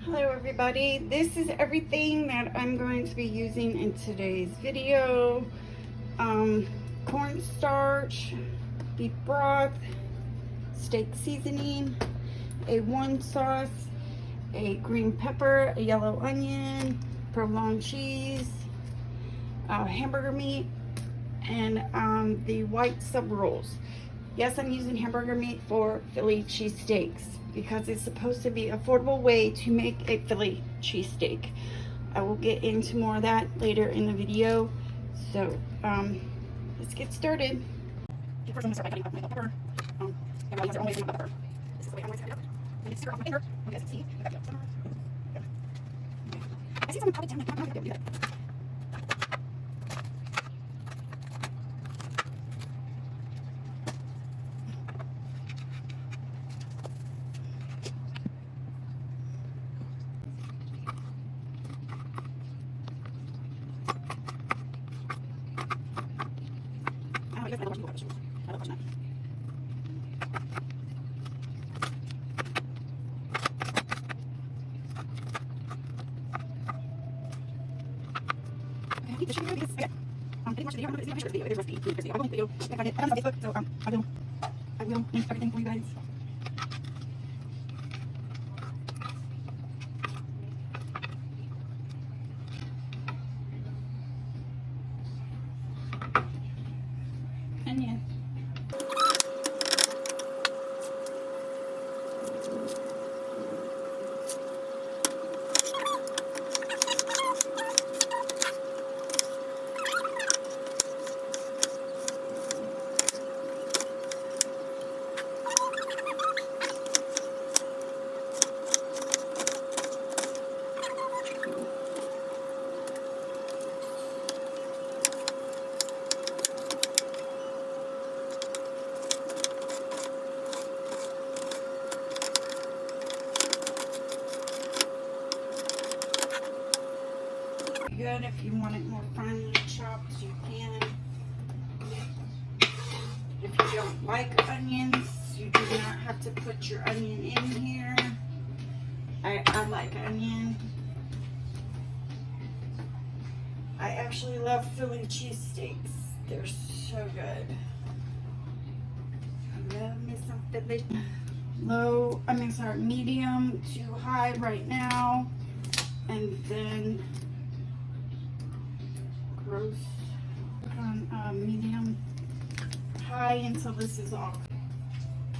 Hello everybody, this is everything that I'm going to be using in today's video. Cornstarch, beef broth, steak seasoning, a one sauce, a green pepper, a yellow onion, provolone cheese, hamburger meat, and the white sub rolls. Yes, I'm using hamburger meat for Philly cheesesteaks because it's supposed to be an affordable way to make a Philly cheesesteak. I will get into more of that later in the video. So let's get started. First, I'm going to start by cutting up my bell pepper. Everybody has their own way of doing bell pepper. This is the way I'm going to cut it up. I'm going to stir it off my finger. You guys can see. I got the outside. I see someone pop it down. I'm not going to do that. Keep the sugar because pretty much the video. I'm going to picture the video. It is recipe. I will link the video. I find it on Facebook, so I will link everything for you guys. Onion. Good. If you want it more finely chopped, you can. If you don't like onions, you do not have to put your onion in here. I like onion. I actually love Philly cheesesteaks. They're so good. I love me some Philly. Medium to high right now, and then roast on medium high until this is all.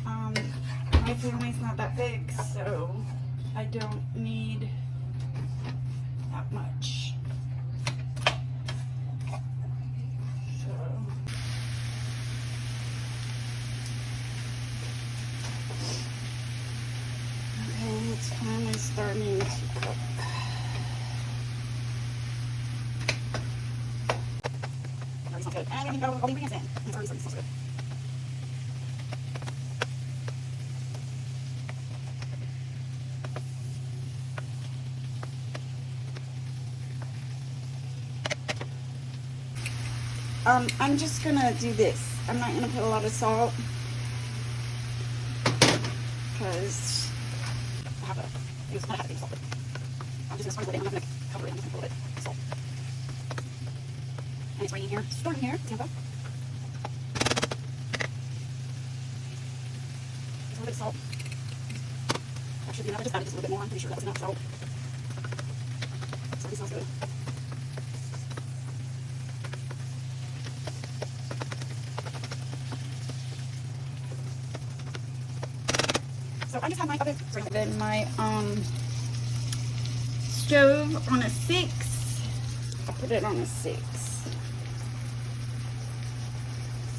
My family's not that big, so I don't need that much. So okay, it's finally starting to cook. Good. And we can go all the ingredients in. It's already starting to smell good. I'm just gonna do this. I'm not gonna put a lot of salt because I have a. It was not having salt. I'm just gonna sprinkle it in. I'm not gonna cover it. I'm just gonna put a little bit of salt. And it's raining here. Storm here. Tampa. Just a little bit of salt. That should be enough. I just added just a little bit more. I'm pretty sure that was enough salt. So this smells good. So I just have my oven. Then my stove on a 6. I'll put it on a 6.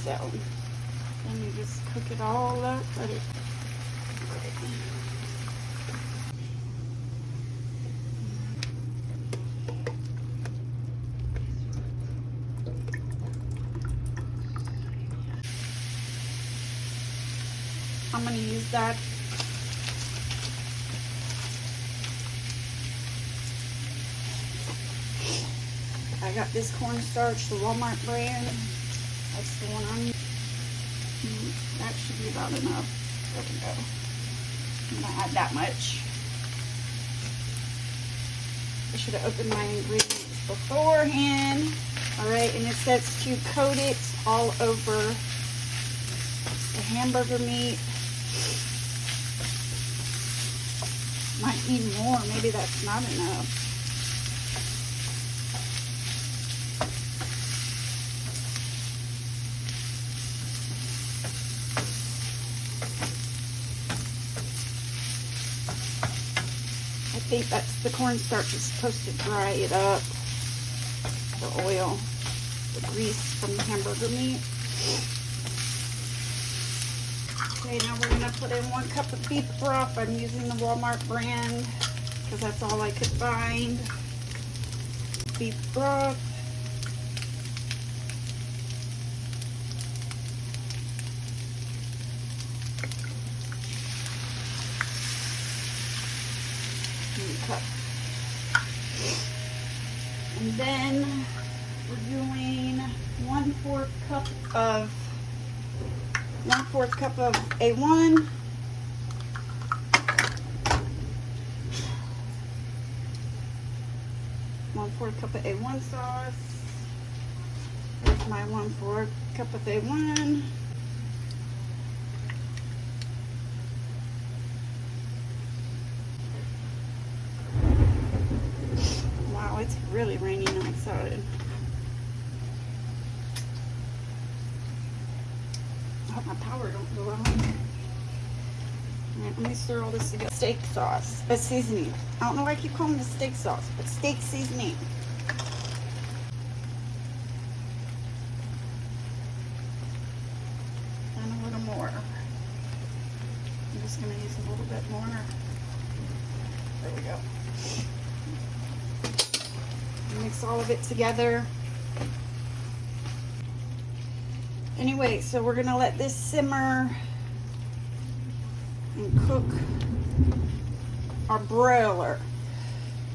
So then you just cook it all up. Let it. I'm going to use that. I got this cornstarch, the Walmart brand. That's the one I'm using. That should be about enough. There we go. I'm going to add that much. I should have opened my ingredients beforehand. All right, and it says to coat it all over the hamburger meat. Might need more, maybe that's not enough. I think that's the cornstarch is supposed to dry it up. The oil, the grease from the hamburger meat. Okay, now we're gonna put in 1 cup of beef broth. I'm using the Walmart brand because that's all I could find. Beef broth. Cup. And then we're doing 1/4 cup of A1. One-fourth cup of A1 sauce. There's my 1/4 cup of A1. Wow, it's really raining outside. I hope my power don't go out. Alright, let me stir all this together. Steak sauce, a seasoning. I don't know why I keep calling it steak sauce, but steak seasoning. And a little more. I'm just going to use a little bit more. There we go. Mix all of it together. Anyway, so we're gonna let this simmer and cook our broiler.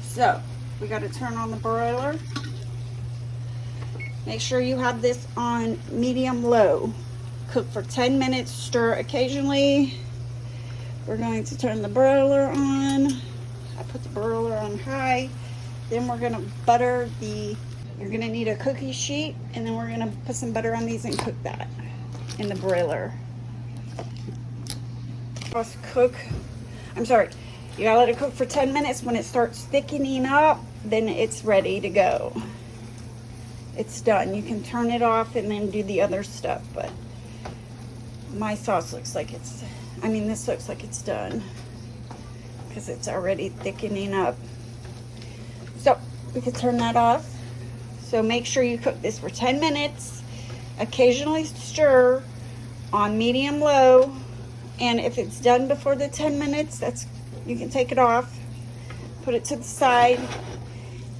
So we got to turn on the broiler. Make sure you have this on medium low. Cook for 10 minutes, stir occasionally. We're going to turn the broiler on. I put the broiler on high. Then we're gonna butter the, you're gonna need a cookie sheet, and then we're gonna put some butter on these and cook that in the broiler. Let's cook, I'm sorry, you gotta let it cook for 10 minutes. When it starts thickening up, then it's ready to go. It's done. You can turn it off and then do the other stuff, but my sauce looks like it's, I mean, this looks like it's done because it's already thickening up. So we can turn that off. So make sure you cook this for 10 minutes. Occasionally stir on medium low. And if it's done before the 10 minutes, that's, you can take it off, put it to the side,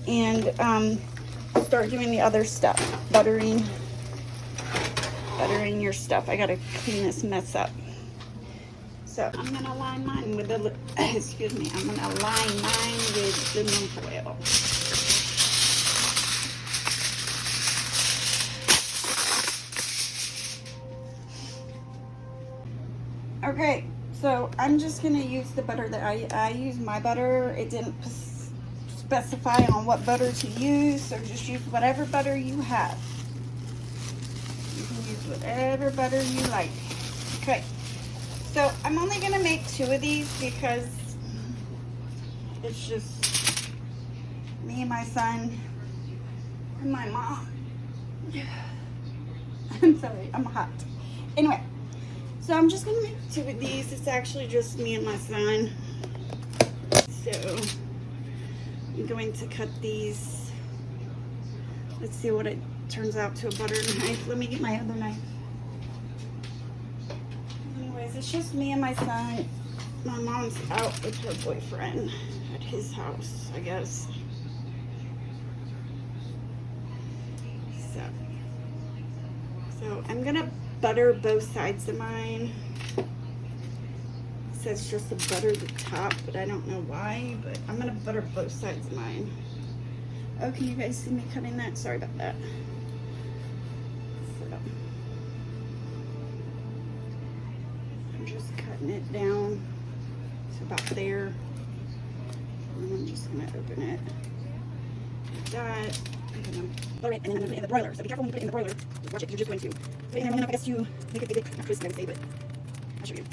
and start doing the other stuff. Buttering your stuff. I gotta clean this mess up. So I'm gonna line mine with the, excuse me, I'm gonna line mine with the oil. Okay, so I'm just gonna use the butter that I use my butter. It didn't specify on what butter to use, so just use whatever butter you have. You can use whatever butter you like. Okay. So I'm only gonna make 2 of these because it's just me and my son and my mom. I'm sorry, I'm hot. Anyway, so I'm just gonna make 2 of these. It's actually just me and my son. So I'm going to cut these. Let's see what it turns out to a butter knife. Let me get my other knife. It's just me and my son. My mom's out with her boyfriend at his house, I guess. So I'm gonna butter both sides of mine. It says just to butter the top, but I don't know why, but I'm gonna butter both sides of mine. Oh, can you guys see me cutting that? Sorry about that. So just cutting it down to about there, and I'm just gonna open it. that. I'm gonna butter it, and then I'm gonna put it in the broiler. So be careful when you put it in the broiler. Just watch it, 'cause you're just going to put it in there long enough, I guess, to make it not crispy, I would say, but I'll show you.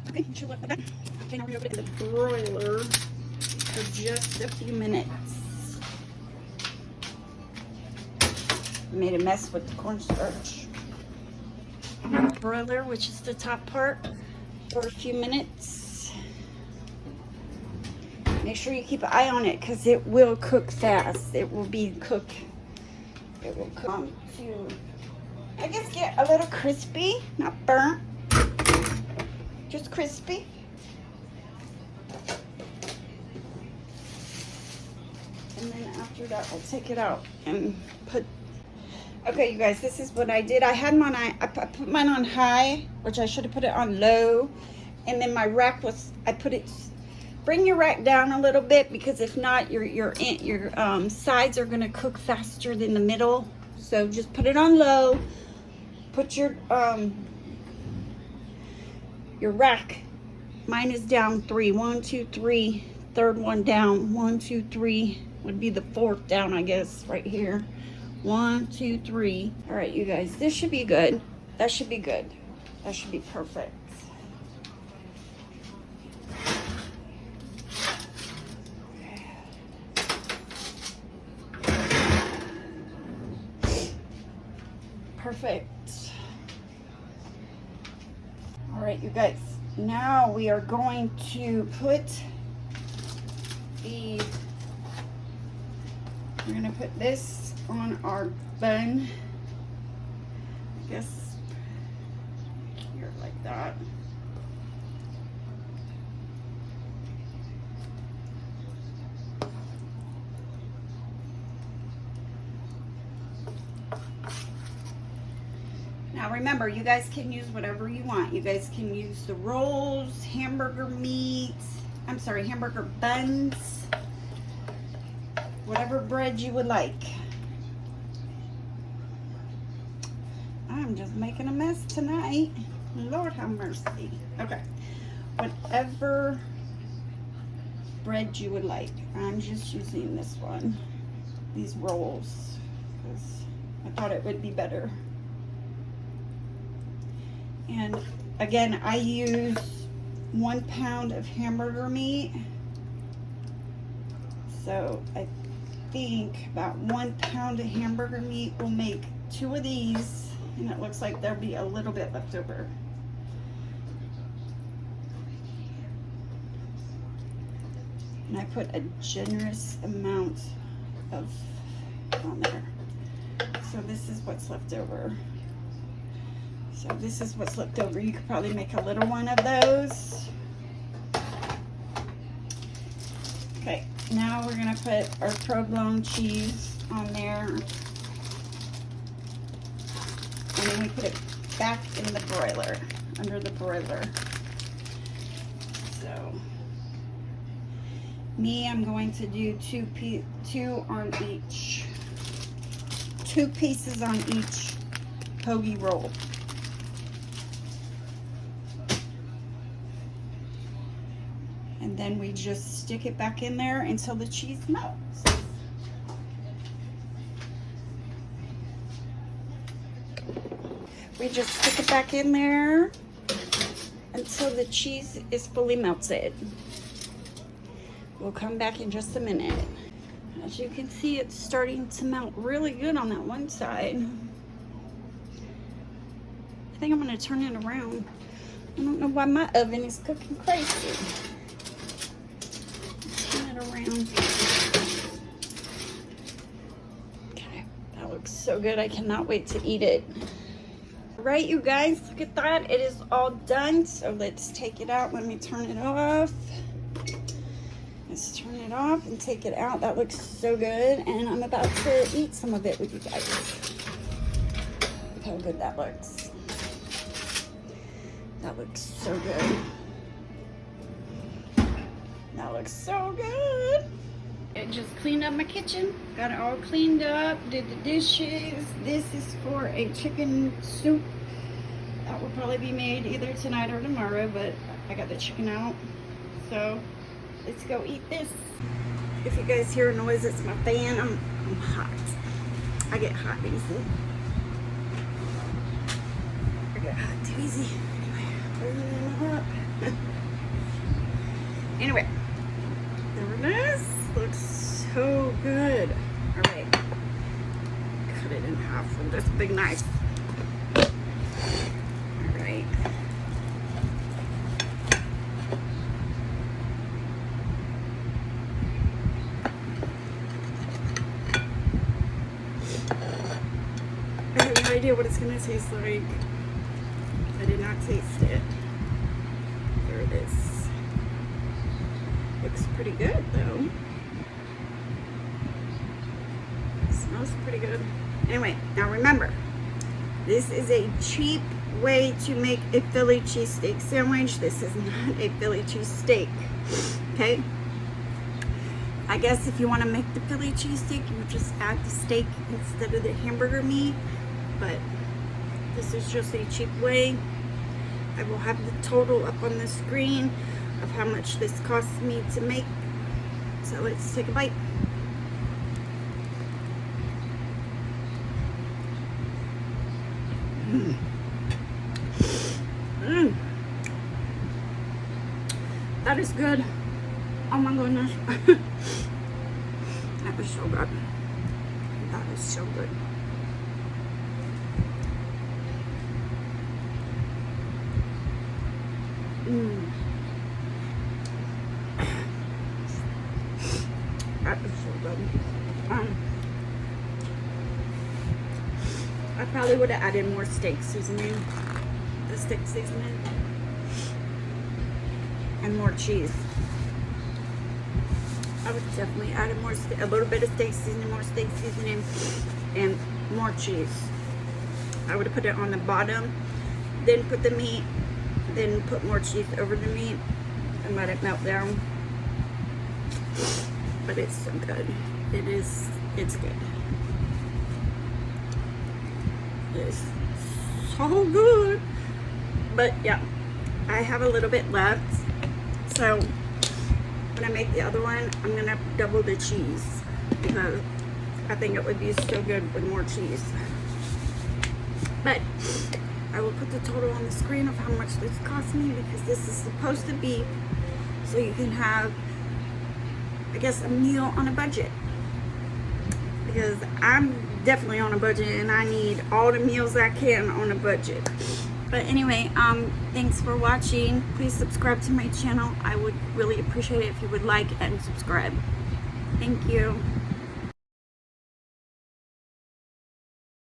Okay, it should look like that. Okay, now we're gonna put it in the broiler for just a few minutes. Made a mess with the cornstarch. Broiler, which is the top part, for a few minutes. Make sure you keep an eye on it because it will cook fast. It will be cooked. It will cook to, I guess, get a little crispy, not burnt. Just crispy. And then after that, I'll take it out and put. Okay, you guys, this is what I did. I had mine. I put mine on high, which I should have put it on low. And then my rack was. I put it. Bring your rack down a little bit because if not, your sides are gonna cook faster than the middle. So just put it on low. Put your rack, mine is down 3. 1, 2, 3. Third one down. 1, 2, 3 would be the fourth down, I guess, right here. 1, 2, 3. All right, you guys, this should be good. That should be good. That should be perfect. Perfect. All right, you guys, now we are going to put we're gonna put this on our bun. I guess here like that. Now remember, you guys can use whatever you want. You guys can use the rolls, hamburger meat, hamburger buns, whatever bread you would like. I'm just making a mess tonight. Lord have mercy. Okay, whatever bread you would like. I'm just using this one, these rolls, because I thought it would be better. And again, I use 1 pound of hamburger meat. So I think about 1 pound of hamburger meat will make 2 of these. And it looks like there'll be a little bit left over. And I put a generous amount of on there. So this is what's left over. So this is what's left over. You could probably make a little one of those. Okay, now we're gonna put our provolone cheese on there. And then we put it back in the broiler, under the broiler. So, I'm going to do 2 on each. 2 pieces on each hoagie roll. And then we just stick it back in there until the cheese melts. We just stick it back in there until the cheese is fully melted. We'll come back in just a minute. As you can see, it's starting to melt really good on that one side. I think I'm gonna turn it around. I don't know why my oven is cooking crazy. Around. Okay, that looks so good. I cannot wait to eat it. All right, you guys, look at that. It is all done. So let's take it out. Let me turn it off. Let's turn it off and take it out. That looks so good. And I'm about to eat some of it with you guys. Look how good that looks. That looks so good. That looks so good. I just cleaned up my kitchen. Got it all cleaned up. Did the dishes. This is for a chicken soup. That will probably be made either tonight or tomorrow, but I got the chicken out. So let's go eat this. If you guys hear a noise, it's my fan. I'm hot. I get hot easy. I get hot too easy. Anyway, there it is. Looks so good. All right, cut it in half with this big knife. All right. I have no idea what it's gonna taste like. I did not taste it. There it is. Looks pretty good though. Smells pretty good. Anyway, now remember, this is a cheap way to make a Philly cheesesteak sandwich. This is not a Philly cheesesteak. Okay? I guess if you want to make the Philly cheesesteak, you would just add the steak instead of the hamburger meat. But this is just a cheap way. I will have the total up on the screen of how much this costs me to make. So let's take a bite. Mm. Mm. That is good. Oh my goodness. That is so good. That is so good. Mm. That is so good. I probably would have added more steak seasoning, the steak seasoning, and more cheese. I would definitely add a little bit of steak seasoning, more steak seasoning, and more cheese. I would have put it on the bottom, then put the meat, then put more cheese over the meat, and let it melt down. But it's so good. It's good. It's so good. But yeah, I have a little bit left. So when I make the other one, I'm gonna double the cheese because I think it would be so good with more cheese. But I will put the total on the screen of how much this cost me because this is supposed to be so you can have, I guess, a meal on a budget. Because I'm definitely on a budget and I need all the meals I can on a budget. But anyway, thanks for watching. Please subscribe to my channel. I would really appreciate it if you would like and subscribe. Thank you.